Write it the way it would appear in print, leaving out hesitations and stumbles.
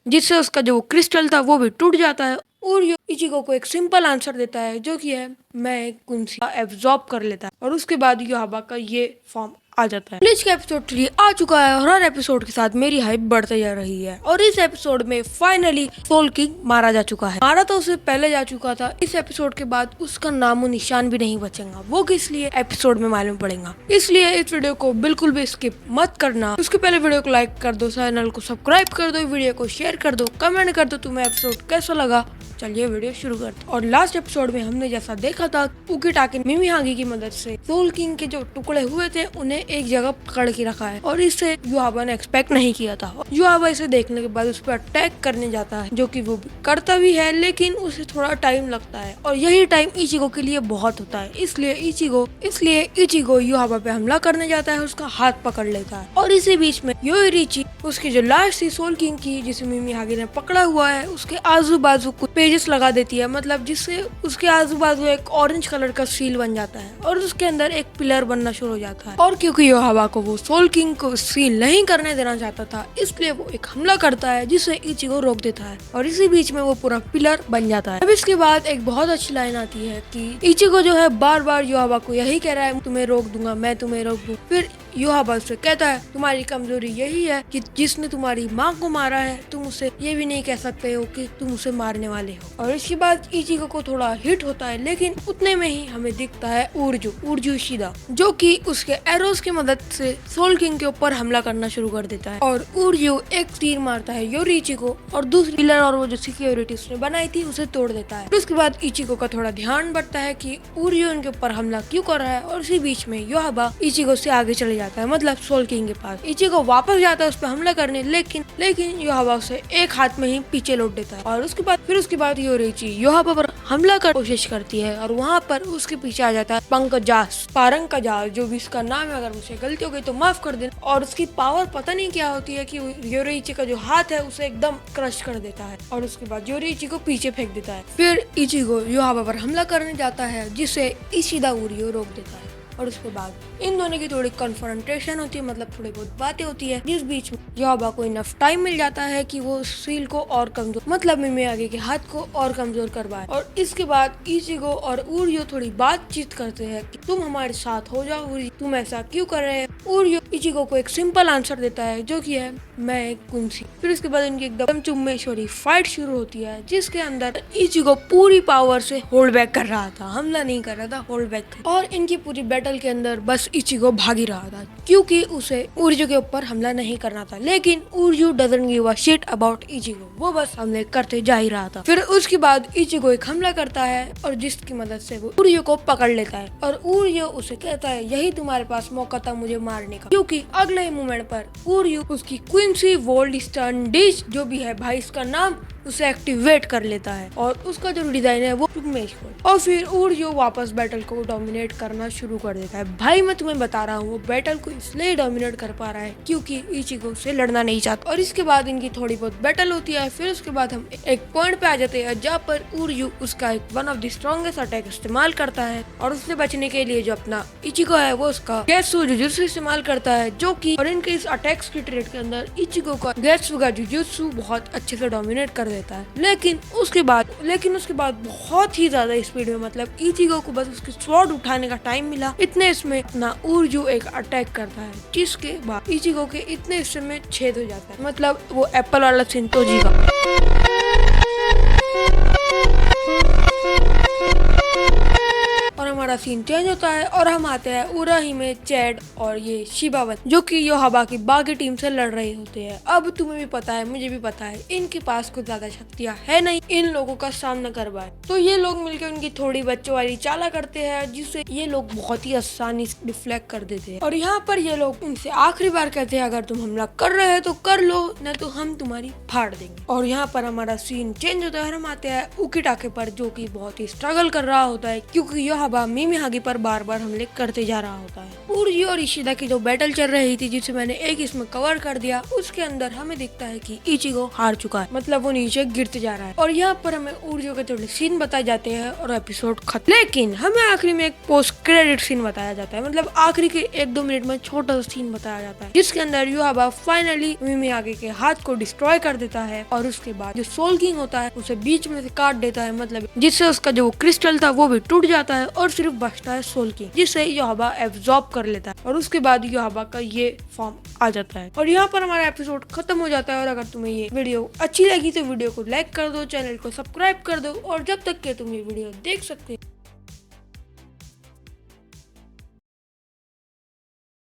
जिससे उसका जो क्रिस्टल था वो भी टूट जाता है और ये इचिगो को एक सिंपल आंसर देता है जो कि है मैं एक कुंसी एब्जॉर्ब कर लेता है और उसके बाद योहाबा का ये फॉर्म आ जाता है। ब्लीच का एपिसोड 3 आ चुका है और हर एपिसोड के साथ मेरी हाइप बढ़ते जा रही है और इस एपिसोड में फाइनली सोल किंग मारा जा चुका है। मारा तो उसे पहले जा चुका था, इस एपिसोड के बाद उसका नामो निशान भी नहीं बचेगा। वो किस लिए एपिसोड में मालूम पड़ेगा, इसलिए इस वीडियो को बिल्कुल भी स्किप मत करना। उसके पहले वीडियो को लाइक कर दो, चैनल को सब्सक्राइब कर दो, वीडियो को शेयर कर दो, कमेंट कर दो तुम्हें एपिसोड कैसा लगा। चलिए वीडियो शुरू करते हैं। और लास्ट एपिसोड में हमने जैसा देखा था उकिटाके मिमिहागी की मदद से सोल किंग के जो टुकड़े हुए थे उन्हें एक जगह पकड़ के रखा है और इससे युहाबा ने एक्सपेक्ट नहीं किया था। युहाबा इसे देखने के बाद उस पर अटैक करने जाता है जो कि वो करता भी है, लेकिन उसे थोड़ा टाइम लगता है और यही टाइम इचिगो के लिए बहुत होता है। इसलिए इचिगो युहाबा पे हमला करने जाता है, उसका हाथ पकड़ लेता है और इसी बीच में योइरिची उसकी जो लाश थी सोल किंग की जिसे मिमिहागी ने पकड़ा हुआ है उसके आजू बाजू कुछ पेजेस लगा देती है, मतलब जिससे उसके आजू बाजू एक ऑरेंज कलर का सील बन जाता है और उसके अंदर एक पिलर बनना शुरू हो जाता है। और क्योंकि योहाबा को वो सोल किंग को सील नहीं करने देना चाहता था इसलिए वो एक हमला करता है जिससे इचिगो रोक देता है और इसी बीच में वो पूरा पिलर बन जाता है। अब इसके बाद एक बहुत अच्छी लाइन आती है कि इचिगो जो है बार बार योहाबा को यही कह रहा है तुम्हें रोक दूंगा, मैं तुम्हें रोक दूं। फिर योहाबा उससे कहता है तुम्हारी कमजोरी यही है कि जिसने तुम्हारी माँ को मारा है तुम उसे ये भी नहीं कह सकते हो कि तुम उसे मारने वाले हो। और इसके बाद इचिगो को थोड़ा हिट होता है, लेकिन उतने में ही हमें दिखता है उर्जू इशिदा जो कि उसके एरोस की मदद से सोल किंग के ऊपर हमला करना शुरू कर देता है और उर्जू एक तीर मारता है योरिची और दूसरी पिलर और वो जो सिक्योरिटी उसने बनाई थी उसे तोड़ देता है। उसके बाद इचिगो का थोड़ा ध्यान बढ़ता है कि उर्जू उनके ऊपर हमला क्यों कर रहा है और इसी बीच में योहाबा इचिगो से आगे चले जाता है, मतलब सोल किंग के पास। इचिगो वापस जाता है उस पर हमला करने, लेकिन योहाबा उसे एक हाथ में ही पीछे लौट देता है और उसके बाद योरिची योहाबा पर हमला कर कोशिश करती है और वहाँ पर उसके पीछे आ जाता है पारंगजास जो भी इसका नाम है, अगर मुझे गलती हो गई तो माफ कर देना। और उसकी पावर पता नहीं क्या होती है कि योरिची का जो हाथ है उसे एकदम क्रश कर देता है और उसके बाद योरिची को पीछे फेंक देता है। फिर इचिगो योहाबा पर हमला करने जाता है जिसे इशिदा उरियो रोक देता है और उसके बाद इन दोनों की थोड़ी कन्फ्रंटेशन होती है, मतलब थोड़ी बहुत बातें होती है जिस बीच में योहाबा को इनफ टाइम मिल जाता है कि वो सील को और कमजोर, मतलब मिमिहागी के हाथ को और कमजोर करवाए। और इसके बाद इचिगो और उरियो थोड़ी बातचीत करते हैं कि तुम हमारे साथ हो जाओ उरियो, तुम ऐसा क्यों कर रहे हैं। उरियो इचिगो को एक सिंपल आंसर देता है जो कि है मैं एक कुंसी। फिर उसके बाद इनकी एकदम चुम्मेश्वरी फाइट शुरू होती है जिसके अंदर इचिगो पूरी पावर से होल्ड बैक कर रहा था, हमला नहीं कर रहा था, होल्ड बैक। और इनकी पूरी बैटल के अंदर बस इचिगो भाग ही रहा था क्योंकि उसे उर्जू के ऊपर हमला नहीं करना था, लेकिन उर्जू doesn't give a shit about Ichigo, वो बस हमले करते जा ही रहा था। फिर उसके बाद इचिगो एक हमला करता है और जिसकी मदद से वो उर्जू को पकड़ लेता है और उर्जू उसे कहता है यही तुम्हारे पास मौका था मुझे मारने का, क्योंकि अगले ही मोमेंट पर उर्जू उसकी क्विंसी वोल्ड स्टर्न डिश जो भी है भाई इसका नाम उसे एक्टिवेट कर लेता है और उसका जो डिजाइन है वो और फिर उर्जू वापस बैटल को डोमिनेट करना शुरू कर देता है। भाई मैं तुम्हें बता रहा हूँ वो बैटल को इसलिए डोमिनेट कर पा रहा है क्योंकि इचिगो से लड़ना नहीं चाहता। और इसके बाद इनकी थोड़ी बहुत बैटल होती है। फिर उसके बाद हम एक पॉइंट पे आ जाते हैं जहाँ पर उर्जू उसका एक one of the strongest attack इस्तेमाल करता है और उससे बचने के लिए जो अपना इचिगो है वो उसका गेत्सु जुजुत्सु इस्तेमाल करता है जो कि और इनके इस अटैक्स की ट्रेड के अंदर इचिगो का गेत्सु का जुजुत्सु बहुत अच्छे से डोमिनेट कर देता है। लेकिन उसके बाद बहुत ही ज्यादा स्पीड में, मतलब इचिगो को बस उसकी स्वॉर्ड उठाने का टाइम मिला, इतने इसमें अपना उर्जू एक अटैक करता है जिसके बाद इचिगो के इतने हिस्से में छेद हो जाता है, मतलब वो एप्पल वाला सिंतोजी का। और हमारा सीन चेंज होता है और हम आते हैं उराहिमे, चैड और ये शिबावन जो कि योहाबा की बाकी टीम से लड़ रहे होते हैं। अब तुम्हें भी पता है मुझे भी पता है इनके पास कुछ ज्यादा शक्तियां है नहीं इन लोगों का सामना कर पाए, तो ये लोग मिलकर उनकी थोड़ी बच्चों वाली चाला करते हैं जिससे ये लोग बहुत ही आसानी से डिफ्लेक्ट कर देते हैं। और यहाँ पर ये लोग उनसे आखिरी बार कहते हैं अगर तुम हमला कर रहे हो तो कर लो, न तो हम तुम्हारी फाड़ देंगे। और यहाँ पर हमारा सीन चेंज होता है, हम आते हैं उकिटाके पर जो की बहुत ही स्ट्रगल कर रहा होता है क्योंकि योहाबा मिमिहागी पर बार बार हमले करते जा रहा होता है। उर्जी और इशिदा की जो बैटल चल रही थी, जिसे मैंने एक इसमें कवर कर दिया, उसके अंदर हमें दिखता है कि इचिगो हार चुका है, मतलब वो नीचे गिरते जा रहा है। और यहाँ पर हमें उर्जी के थोड़े सीन बताए जाते हैं और एपिसोड खत्म। लेकिन हमें आखिरी में एक पोस्ट क्रेडिट सीन बताया जाता है, मतलब आखिरी के 1-2 मिनट में छोटा सा सीन बताया जाता है, जिसके अंदर युहाबा फाइनली मिमिहागी के हाथ को डिस्ट्रॉय कर देता है और उसके बाद जो सोल किंग होता है उसे बीच में से काट देता है, मतलब जिससे उसका जो क्रिस्टल था वो भी टूट जाता है और सिर्फ बचता है सोल किंग, जिसे युहाबा एब्जॉर्ब कर लेता है। और उसके बाद युहाबा का ये फॉर्म आ जाता है और यहाँ पर हमारा एपिसोड खत्म हो जाता है। और अगर तुम्हें ये वीडियो अच्छी लगी तो वीडियो को लाइक कर दो, चैनल को सब्सक्राइब कर दो, और जब तक के तुम ये वीडियो देख सकते हो